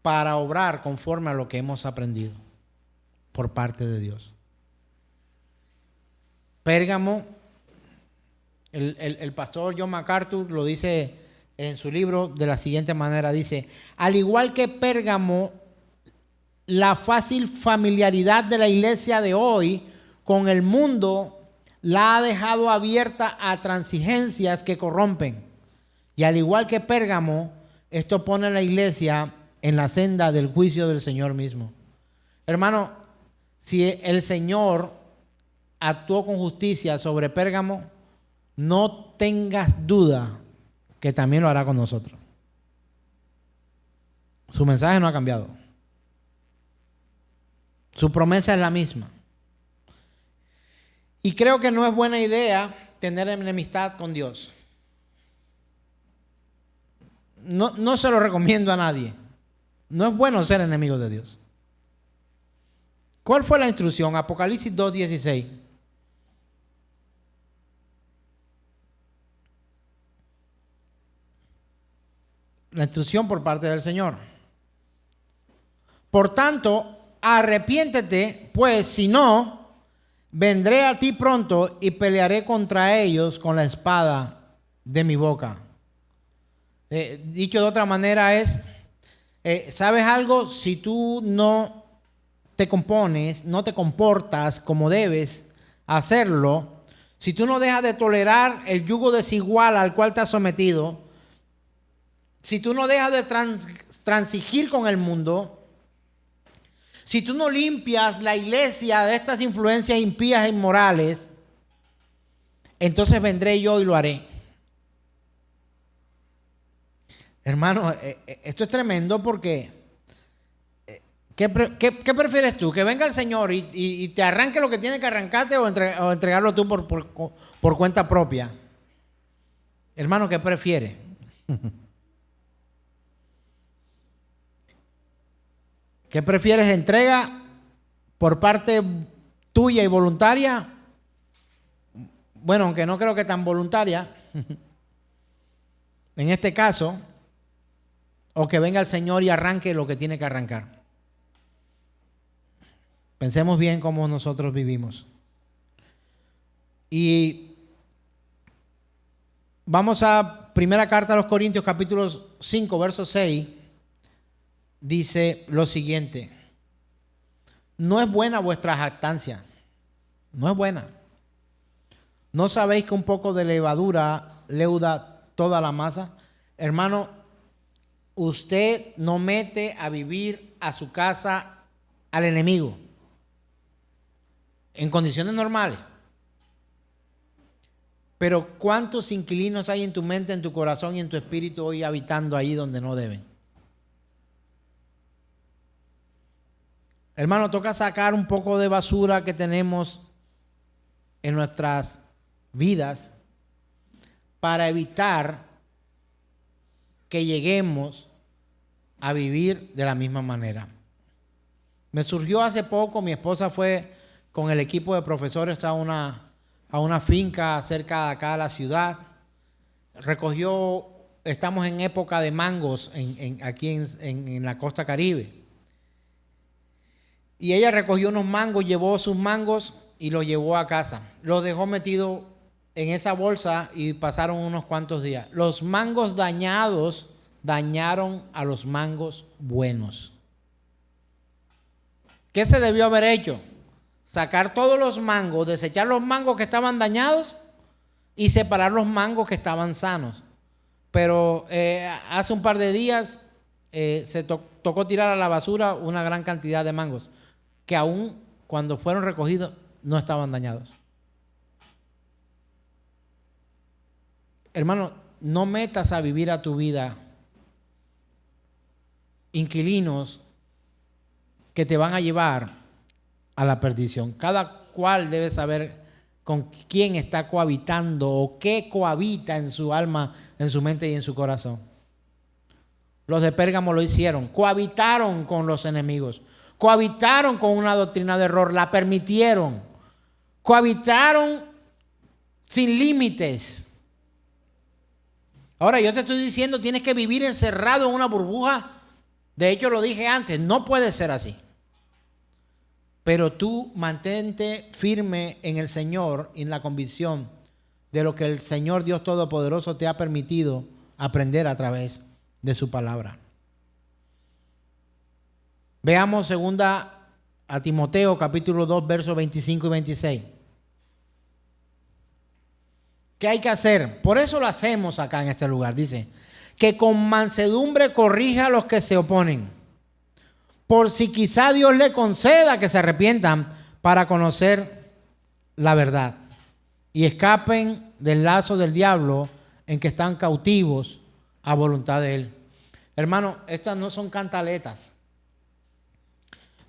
para obrar conforme a lo que hemos aprendido por parte de Dios. Pérgamo, el pastor John MacArthur lo dice en su libro de la siguiente manera, dice, al igual que Pérgamo, la fácil familiaridad de la iglesia de hoy con el mundo la ha dejado abierta a transigencias que corrompen. Y al igual que Pérgamo, esto pone a la iglesia en la senda del juicio del Señor mismo. Hermano, si el Señor actuó con justicia sobre Pérgamo, no tengas duda que también lo hará con nosotros. Su mensaje no ha cambiado. Su promesa es la misma. Y creo que no es buena idea tener enemistad con Dios. No se lo recomiendo a nadie. No es bueno ser enemigo de Dios. ¿Cuál fue la instrucción? Apocalipsis 2:16. La instrucción por parte del Señor. Por tanto, arrepiéntete, pues si no, vendré a ti pronto y pelearé contra ellos con la espada de mi boca. Dicho de otra manera es, ¿sabes algo? Si tú no te compones, no te comportas como debes hacerlo, si tú no dejas de tolerar el yugo desigual al cual te has sometido, si tú no dejas de transigir con el mundo, si tú no limpias la iglesia de estas influencias impías e inmorales, entonces vendré yo y lo haré. Hermano, esto es tremendo porque ¿qué prefieres tú? ¿Que venga el Señor y te arranque lo que tiene que arrancarte o entregarlo tú por cuenta propia? Hermano, ¿qué prefieres? ¿Qué prefieres? ¿Entrega por parte tuya y voluntaria? Bueno, aunque no creo que tan voluntaria, en este caso, o que venga el Señor y arranque lo que tiene que arrancar. Pensemos bien cómo nosotros vivimos. Y vamos a primera carta a los Corintios, capítulo 5, verso 6. Dice lo siguiente: no es buena vuestra jactancia, no es buena. ¿No sabéis que un poco de levadura leuda toda la masa? Hermano, usted no mete a vivir a su casa al enemigo en condiciones normales. Pero ¿cuántos inquilinos hay en tu mente, en tu corazón y en tu espíritu hoy habitando ahí donde no deben? Hermano, toca sacar un poco de basura que tenemos en nuestras vidas para evitar que lleguemos a vivir de la misma manera. Me surgió hace poco, mi esposa fue con el equipo de profesores a una finca cerca de acá de la ciudad. Estamos en época de mangos aquí en la costa Caribe. Y ella recogió unos mangos, llevó sus mangos y los llevó a casa. Los dejó metidos en esa bolsa y pasaron unos cuantos días. Los mangos dañados dañaron a los mangos buenos. ¿Qué se debió haber hecho? Sacar todos los mangos, desechar los mangos que estaban dañados y separar los mangos que estaban sanos. Pero hace un par de días se tocó tirar a la basura una gran cantidad de mangos que aún cuando fueron recogidos no estaban dañados. Hermano, no metas a vivir a tu vida inquilinos que te van a llevar a la perdición. Cada cual debe saber con quién está cohabitando o qué cohabita en su alma, en su mente y en su corazón. Los de Pérgamo lo hicieron, cohabitaron con los enemigos, cohabitaron con una doctrina de error, la permitieron, cohabitaron sin límites. Ahora yo te estoy diciendo, tienes que vivir encerrado en una burbuja. De hecho lo dije antes, no puede ser así. Pero tú mantente firme en el Señor y en la convicción de lo que el Señor Dios Todopoderoso te ha permitido aprender a través de su palabra. Veamos segunda a Timoteo capítulo 2 versos 25 y 26. ¿Qué hay que hacer? Por eso lo hacemos acá en este lugar. Dice que con mansedumbre corrija a los que se oponen, por si quizá Dios le conceda que se arrepientan para conocer la verdad y escapen del lazo del diablo en que están cautivos a voluntad de él. Hermano, estas no son cantaletas.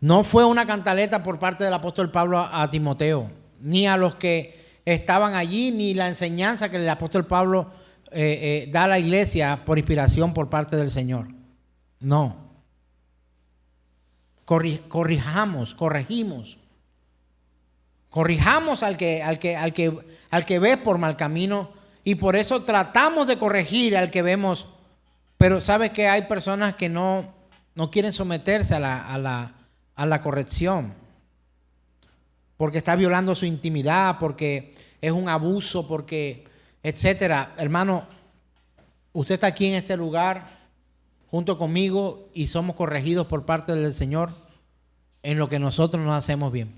No fue una cantaleta por parte del apóstol Pablo a Timoteo, ni a los que estaban allí, ni la enseñanza que el apóstol Pablo da a la iglesia por inspiración por parte del Señor. No. Corrijamos al que ve por mal camino, y por eso tratamos de corregir al que vemos. Pero sabes que hay personas que no quieren someterse a la corrección, porque está violando su intimidad, porque es un abuso, porque etcétera. Hermano, usted está aquí en este lugar junto conmigo y somos corregidos por parte del Señor en lo que nosotros no hacemos bien.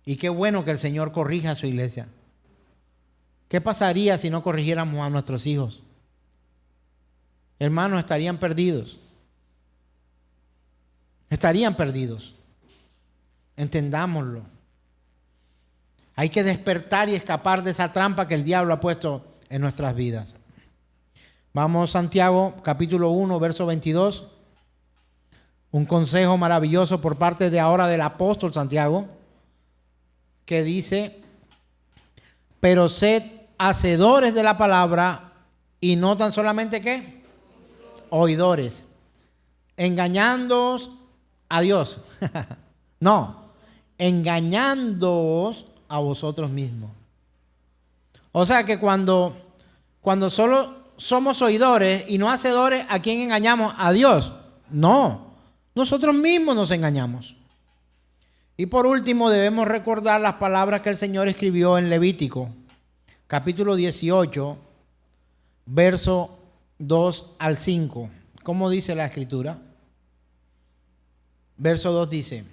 Y qué bueno que el Señor corrija a su iglesia. ¿Qué pasaría si no corrigiéramos a nuestros hijos? Hermanos, estarían perdidos. Estarían perdidos. Entendámoslo. Hay que despertar y escapar de esa trampa que el diablo ha puesto en nuestras vidas. Vamos, Santiago, capítulo 1, verso 22. Un consejo maravilloso por parte de ahora del apóstol Santiago, que dice: pero sed hacedores de la palabra y no tan solamente ¿qué? Oidores, engañándoos a Dios. No, engañándoos a vosotros mismos. O sea que cuando solo somos oidores y no hacedores, ¿a quién engañamos? A Dios. No, nosotros mismos nos engañamos. Y por último debemos recordar las palabras que el Señor escribió en Levítico, capítulo 18, verso 2 al 5. ¿Cómo dice la Escritura? Verso 2 dice: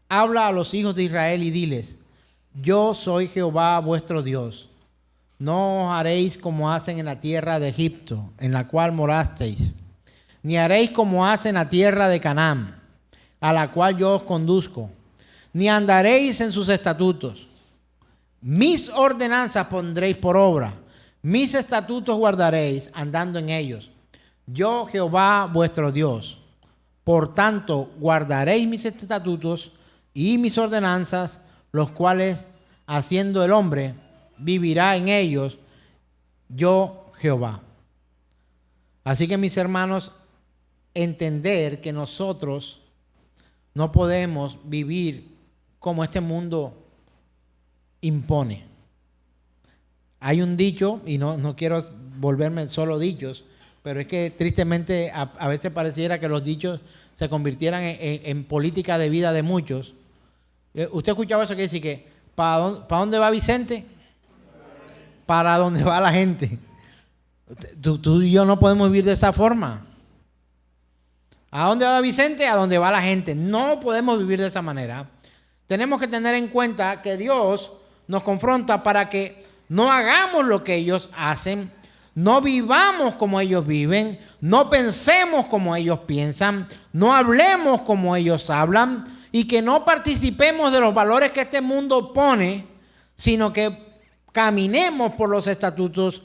habla a los hijos de Israel y diles: yo soy Jehová vuestro Dios. No os haréis como hacen en la tierra de Egipto, en la cual morasteis, ni haréis como hacen en la tierra de Canaán, a la cual yo os conduzco, ni andaréis en sus estatutos. Mis ordenanzas pondréis por obra, mis estatutos guardaréis, andando en ellos. Yo, Jehová vuestro Dios. Por tanto, guardaréis mis estatutos y mis ordenanzas, los cuales, haciendo el hombre, vivirá en ellos, yo, Jehová. Así que, mis hermanos, entender que nosotros no podemos vivir como este mundo impone. Hay un dicho, y no quiero volverme solo dichos, pero es que tristemente a veces pareciera que los dichos se convirtieran en política de vida de muchos. ¿Usted escuchaba eso que dice que ¿para dónde va Vicente? Para dónde va la gente. Tú y yo no podemos vivir de esa forma. ¿A dónde va Vicente? A dónde va la gente. No podemos vivir de esa manera. Tenemos que tener en cuenta que Dios nos confronta para que no hagamos lo que ellos hacen, no vivamos como ellos viven, no pensemos como ellos piensan, no hablemos como ellos hablan, y que no participemos de los valores que este mundo pone, sino que caminemos por los estatutos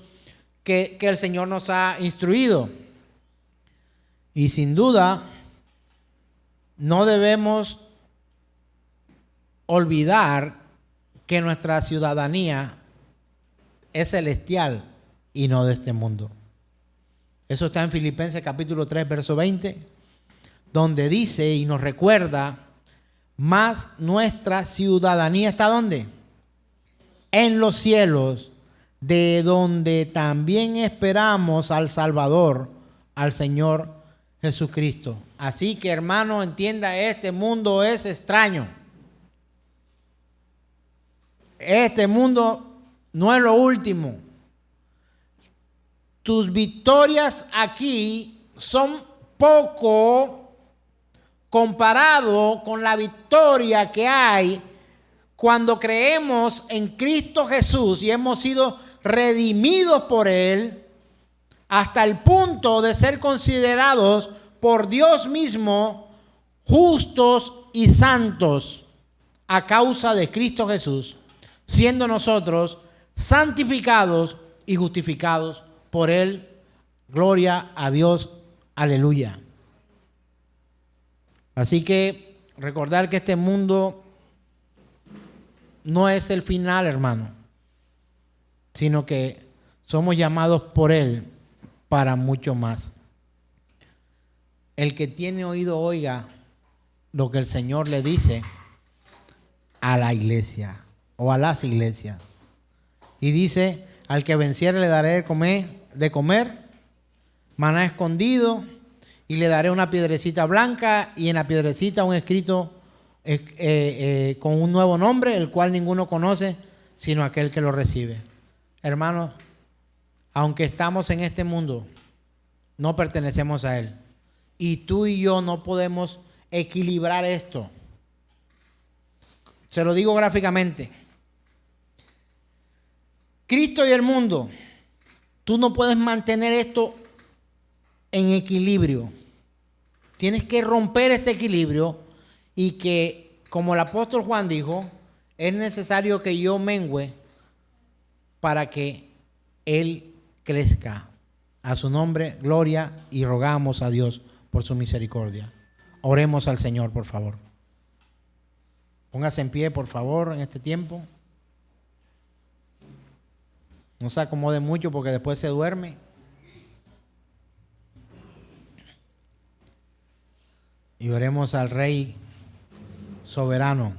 que el Señor nos ha instruido. Y sin duda, no debemos olvidar que nuestra ciudadanía es celestial y no de este mundo. Eso está en Filipenses capítulo 3, verso 20, donde dice y nos recuerda: más nuestra ciudadanía está ¿dónde? En los cielos, de donde también esperamos al Salvador, al Señor Jesucristo. Así que, hermano, entienda, este mundo es extraño. Este mundo no es lo último. Tus victorias aquí son poco comparado con la victoria que hay cuando creemos en Cristo Jesús y hemos sido redimidos por Él hasta el punto de ser considerados por Dios mismo justos y santos a causa de Cristo Jesús, siendo nosotros santificados y justificados por el Gloria a Dios. Aleluya. Así que recordar que este mundo no es el final, hermano, sino que somos llamados por Él para mucho más. El que tiene oído, oiga lo que el Señor le dice a la iglesia o a las iglesias. Y dice, al que venciere le daré de comer maná escondido, y le daré una piedrecita blanca, y en la piedrecita un escrito con un nuevo nombre, el cual ninguno conoce sino aquel que lo recibe. Hermanos, aunque estamos en este mundo, no pertenecemos a él. Y tú y yo no podemos equilibrar esto. Se lo digo gráficamente. Cristo y el mundo. Tú no puedes mantener esto en equilibrio. Tienes que romper este equilibrio y que, como el apóstol Juan dijo, es necesario que yo mengüe para que Él crezca. A su nombre, gloria, y rogamos a Dios por su misericordia. Oremos al Señor, por favor. Póngase en pie, por favor, en este tiempo. No se acomode mucho porque después se duerme. Y oremos al Rey soberano,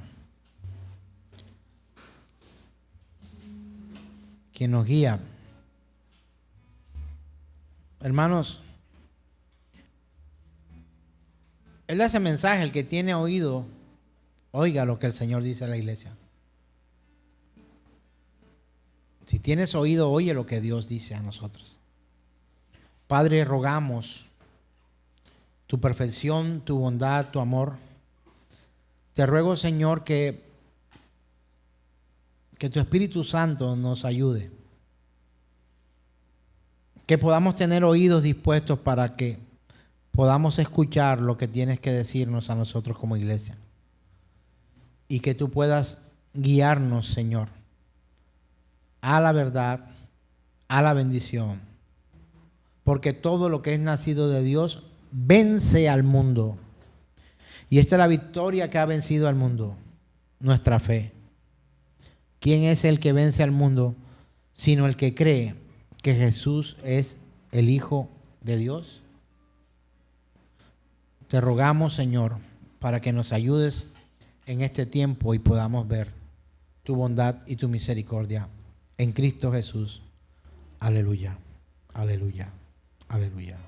quien nos guía. Hermanos, Él da ese mensaje: el que tiene oído, oiga lo que el Señor dice a la iglesia. Si tienes oído, oye lo que Dios dice a nosotros. Padre, rogamos tu perfección, tu bondad, tu amor. Te ruego, Señor, que tu Espíritu Santo nos ayude. Que podamos tener oídos dispuestos para que podamos escuchar lo que tienes que decirnos a nosotros como iglesia. Y que tú puedas guiarnos, Señor, a la verdad, a la bendición. Porque todo lo que es nacido de Dios vence al mundo. Y esta es la victoria que ha vencido al mundo: nuestra fe. ¿Quién es el que vence al mundo sino el que cree que Jesús es el Hijo de Dios? Te rogamos, Señor, para que nos ayudes en este tiempo y podamos ver tu bondad y tu misericordia en Cristo Jesús. Aleluya, aleluya, aleluya.